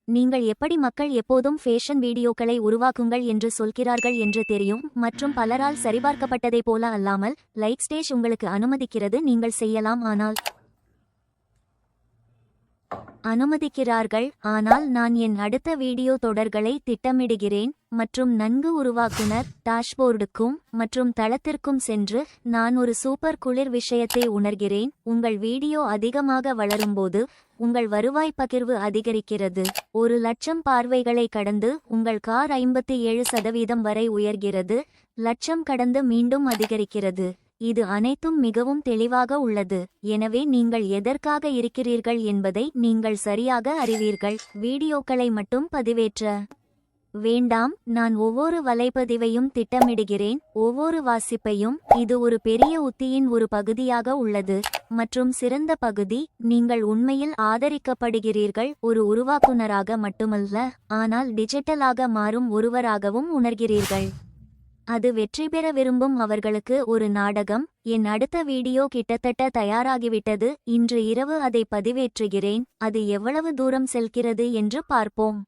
நீங்கள் எப்படி மக்கள் எப்போதும் ஃபேஷன் வீடியோக்களை உருவாக்குங்கள் என்று சொல்கிறார்கள் என்று தெரியும் மற்றும் பலரால் சரிபார்க்கப்பட்டதைப் போல அல்லாமல் லைட் ஸ்டேஜ் உங்களுக்கு அனுமதிக்கிறது நீங்கள் செய்யலாம் ஆனால் நான் என் அடுத்த வீடியோ தொடர்களை திட்டமிடுகிறேன் மற்றும் நன்கு உருவாக்குனர் டாஷ்போர்டுக்கும் மற்றும் தளத்திற்கும் சென்று நான் ஒரு சூப்பர் குளிர் விஷயத்தை உணர்கிறேன். உங்கள் வீடியோ அதிகமாக வளரும்போது உங்கள் வருவாய் பகிர்வு அதிகரிக்கிறது. 1,00,000 பார்வைகளை கடந்து உங்கள் கார் 57% வரை உயர்கிறது. லட்சம் கடந்து மீண்டும் அதிகரிக்கிறது. இது அனைத்தும் மிகவும் தெளிவாக உள்ளது. எனவே நீங்கள் எதற்காக இருக்கிறீர்கள் என்பதை நீங்கள் சரியாக அறிவீர்கள். வீடியோக்களை மட்டும் பதிவேற்ற வேண்டாம். நான் ஒவ்வொரு வலைப்பதிவையும் திட்டமிடுகிறேன், ஒவ்வொரு வாசிப்பையும். இது ஒரு பெரிய உத்தியின் ஒரு பகுதியாக உள்ளது மற்றும் சிறந்த பகுதி. நீங்கள் உண்மையில் ஆதரிக்கப்படுகிறீர்கள், ஒரு உருவாக்குனராக மட்டுமல்ல, ஆனால் டிஜிட்டலாக மாறும் ஒருவராகவும் உணர்கிறீர்கள். அது வெற்றி பெற விரும்பும் அவர்களுக்கு ஒரு நாடகம். என் அடுத்த வீடியோ கிட்டத்தட்ட தயாராகிவிட்டது. இன்று இரவு அதை பதிவேற்றுகிறேன். அது எவ்வளவு தூரம் செல்கிறது என்று பார்ப்போம்.